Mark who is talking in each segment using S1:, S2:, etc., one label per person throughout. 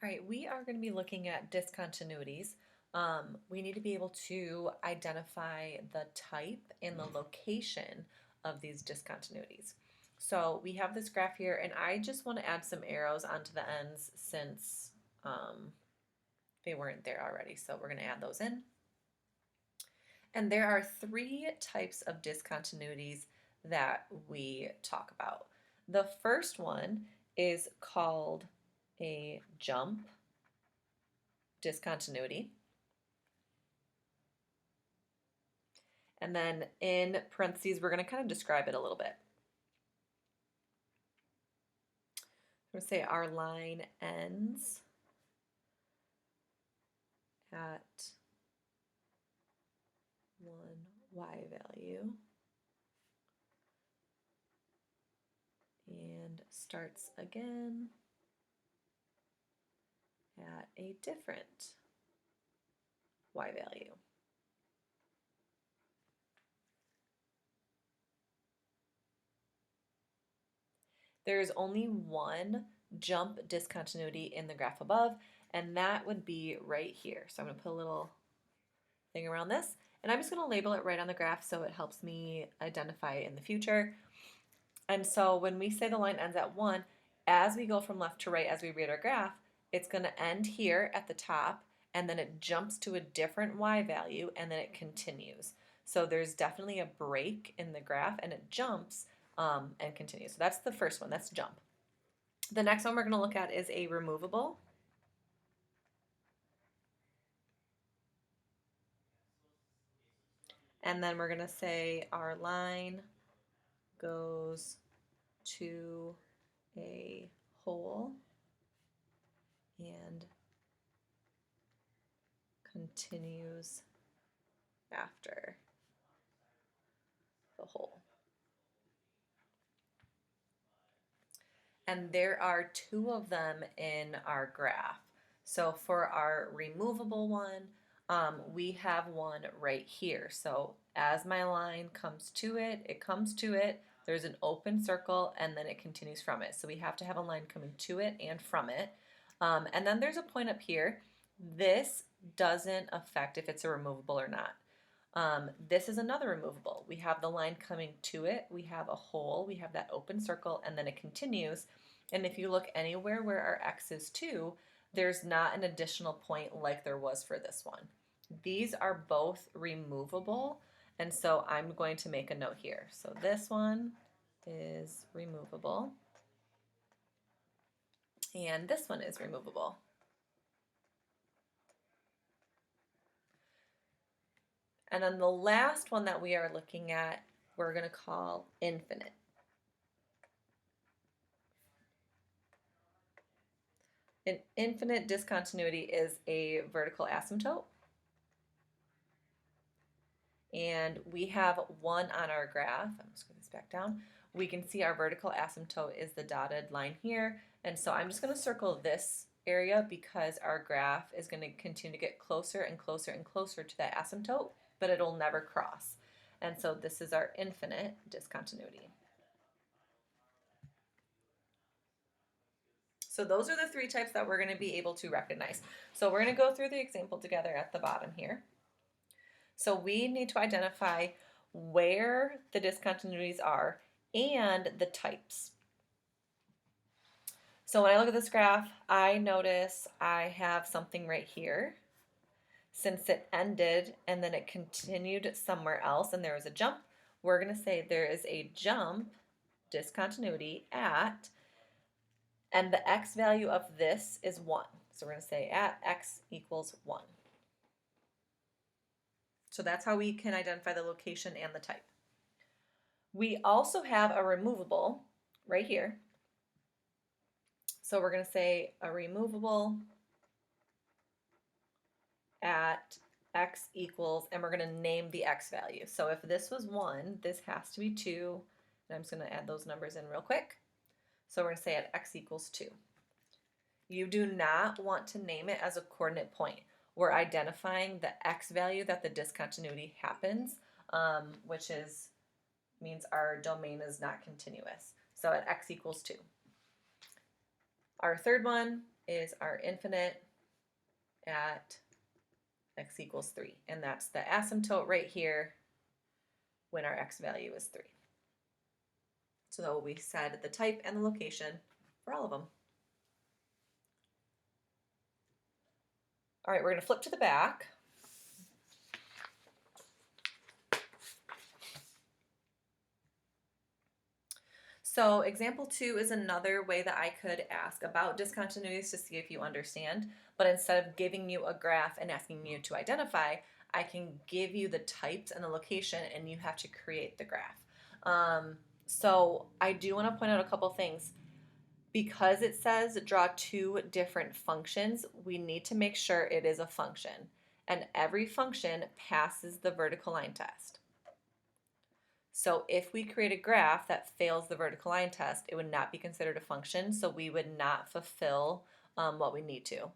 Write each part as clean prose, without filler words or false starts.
S1: All right, we are going to be looking at discontinuities. We need to be able to identify the type and the location of these discontinuities. So we have this graph here, and I just want to add some arrows onto the ends since they weren't there already. So we're going to add those in. And there are three types of discontinuities that we talk about. The first one is called a jump discontinuity. And then in parentheses, we're going to kind of describe it a little bit. We're going to say our line ends at one y value and starts again at a different y value. There's only one jump discontinuity in the graph above, and that would be right here. So I'm going to put a little thing around this, and I'm just going to label it right on the graph so it helps me identify it in the future. And so when we say the line ends at 1, as we go from left to right as we read our graph, it's going to end here at the top, and then it jumps to a different y value, and then it continues. So there's definitely a break in the graph, and it jumps and continues. So that's the first one, that's jump. The next one we're going to look at is a removable. And then we're going to say our line goes to a hole and continues after the hole. And there are two of them in our graph. So for our removable one, we have one right here. So as my line comes to it, it comes to it, there's an open circle, and then it continues from it. So we have to have a line coming to it and from it. And then there's a point up here. This doesn't affect if it's a removable or not. This is another removable. We have the line coming to it, we have a hole, we have that open circle, and then it continues. And if you look anywhere where our x is 2, there's not an additional point like there was for this one. These are both removable, and so I'm going to make a note here. So this one is removable, and this one is removable. And then the last one that we are looking at, we're going to call infinite. An infinite discontinuity is a vertical asymptote. And we have one on our graph. I'm just going to this back down. We can see our vertical asymptote is the dotted line here. And so I'm just going to circle this area because our graph is going to continue to get closer and closer and closer to that asymptote, but it'll never cross. And so this is our infinite discontinuity. So those are the three types that we're going to be able to recognize. So we're going to go through the example together at the bottom here. So we need to identify where the discontinuities are and the types. So when I look at this graph, I notice I have something right here. Since it ended and then it continued somewhere else and there was a jump, we're going to say there is a jump discontinuity at, and the x value of this is 1. So we're going to say at x equals 1. So that's how we can identify the location and the type. We also have a removable right here. So we're going to say a removable at x equals, and we're going to name the x value. So if this was 1, this has to be 2, and I'm just going to add those numbers in real quick. So we're going to say at x equals 2. You do not want to name it as a coordinate point. We're identifying the x value that the discontinuity happens, which means our domain is not continuous. So at x equals 2. Our third one is our infinite at x equals 3. And that's the asymptote right here when our x value is 3. So we said the type and the location for all of them. All right, we're going to flip to the back. So example 2 is another way that I could ask about discontinuities to see if you understand, but instead of giving you a graph and asking you to identify, I can give you the types and the location and you have to create the graph. So I do want to point out a couple things. Because it says draw 2 different functions, we need to make sure it is a function. And every function passes the vertical line test. So if we create a graph that fails the vertical line test, it would not be considered a function, so we would not fulfill what we need to.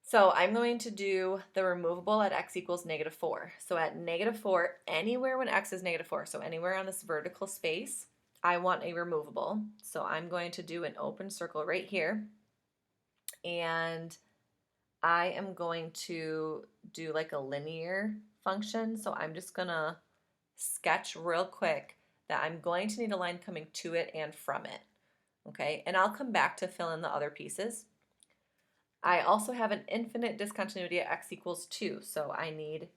S1: So I'm going to do the removable at x equals -4. So at -4, anywhere when x is -4, so anywhere on this vertical space, I want a removable. So I'm going to do an open circle right here. And I am going to do like a linear function. So I'm just going to sketch real quick that I'm going to need a line coming to it and from it. Okay, and I'll come back to fill in the other pieces. I also have an infinite discontinuity at x equals 2. So I need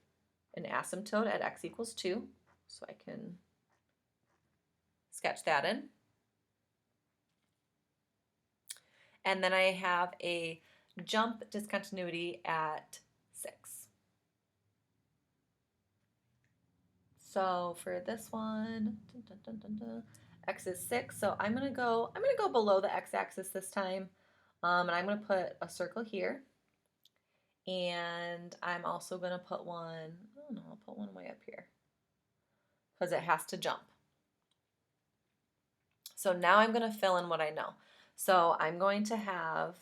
S1: an asymptote at x equals 2. So I can sketch that in. And then I have a jump discontinuity at 6. So for this one, x is 6. So I'm gonna go below the x-axis this time, and I'm gonna put a circle here. And I'm also gonna put one. Oh no, I'll put one way up here because it has to jump. So now I'm going to fill in what I know. So I'm going to have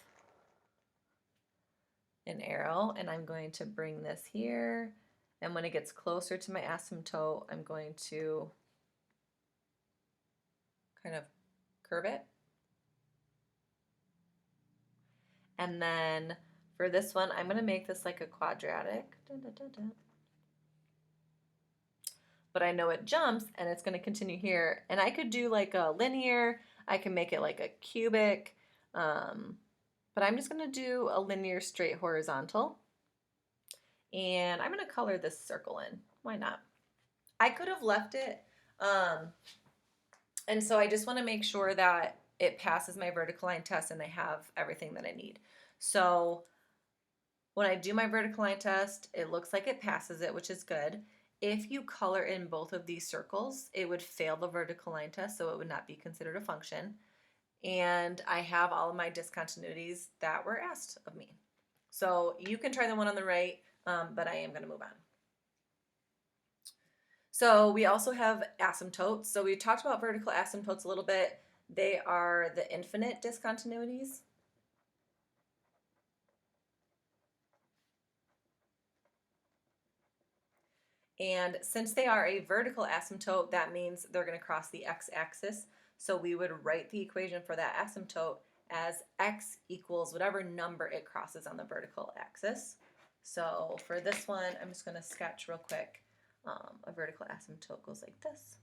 S1: an arrow and I'm going to bring this here. And when it gets closer to my asymptote, I'm going to kind of curve it. And then for this one, I'm going to make this like a quadratic. But I know it jumps and it's going to continue here. And I could do like a linear, I can make it like a cubic, but I'm just going to do a linear straight horizontal. And I'm going to color this circle in. Why not? I could have left it, and so I just want to make sure that it passes my vertical line test and I have everything that I need. So when I do my vertical line test, it looks like it passes it, which is good. If you color in both of these circles, it would fail the vertical line test, so it would not be considered a function. And I have all of my discontinuities that were asked of me. So you can try the one on the right, but I am going to move on. So we also have asymptotes. So we talked about vertical asymptotes a little bit. They are the infinite discontinuities. And since they are a vertical asymptote, that means they're going to cross the x-axis. So we would write the equation for that asymptote as x equals whatever number it crosses on the vertical axis. So for this one, I'm just going to sketch real quick. A vertical asymptote goes like this.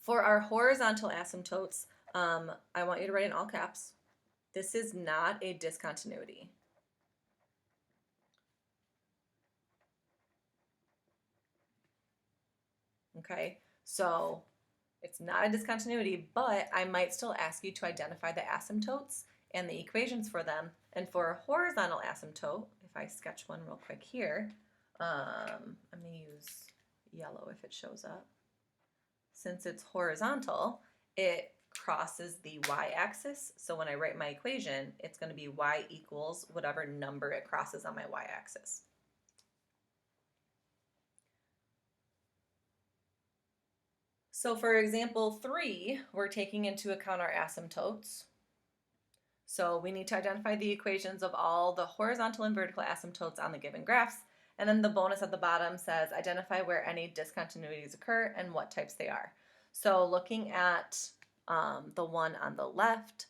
S1: For our horizontal asymptotes, I want you to write in all caps. This is not a discontinuity. Okay, so it's not a discontinuity, but I might still ask you to identify the asymptotes and the equations for them. And for a horizontal asymptote, if I sketch one real quick here, I'm going to use yellow if it shows up. Since it's horizontal, it crosses the y-axis. So when I write my equation, it's going to be y equals whatever number it crosses on my y-axis. So for example 3, we're taking into account our asymptotes. So we need to identify the equations of all the horizontal and vertical asymptotes on the given graphs. And then the bonus at the bottom says identify where any discontinuities occur and what types they are. So looking at The one on the left,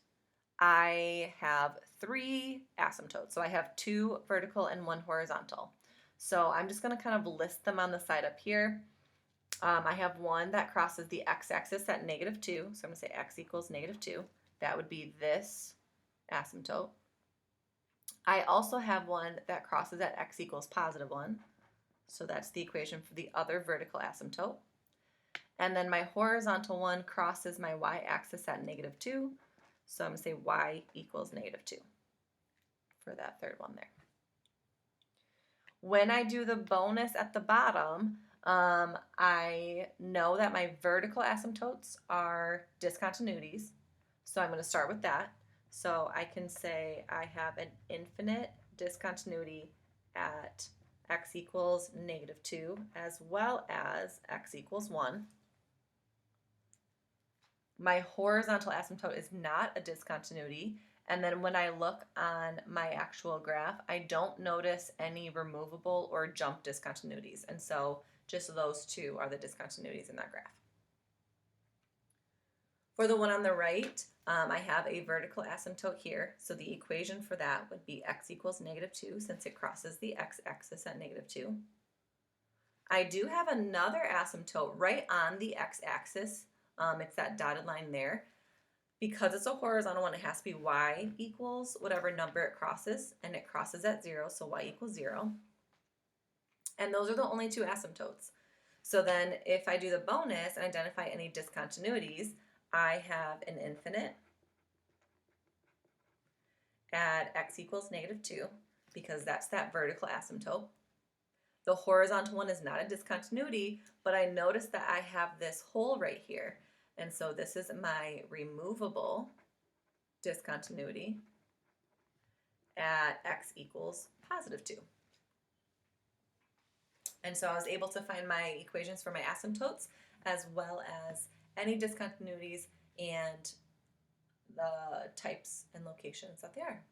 S1: I have 3 asymptotes. So I have 2 vertical and 1 horizontal. So I'm just going to kind of list them on the side up here. I have one that crosses the x-axis at -2. So I'm going to say x equals -2. That would be this asymptote. I also have one that crosses at x equals +1. So that's the equation for the other vertical asymptote. And then my horizontal one crosses my y-axis at -2. So I'm going to say y equals -2 for that third one there. When I do the bonus at the bottom, I know that my vertical asymptotes are discontinuities. So I'm going to start with that. So I can say I have an infinite discontinuity at x equals -2 as well as x equals 1. My horizontal asymptote is not a discontinuity, and then when I look on my actual graph, I don't notice any removable or jump discontinuities, and so just those 2 are the discontinuities in that graph. For the one on the right, I have a vertical asymptote here, so the equation for that would be x equals -2 since it crosses the x-axis at -2. I do have another asymptote right on the x-axis. It's that dotted line there. Because it's a horizontal one, it has to be y equals whatever number it crosses, and it crosses at 0, so y equals 0. And those are the only 2 asymptotes. So then if I do the bonus and identify any discontinuities, I have an infinite at x equals -2 because that's that vertical asymptote. The horizontal one is not a discontinuity, but I notice that I have this hole right here. And so this is my removable discontinuity at x equals +2. And so I was able to find my equations for my asymptotes as well as any discontinuities and the types and locations that they are.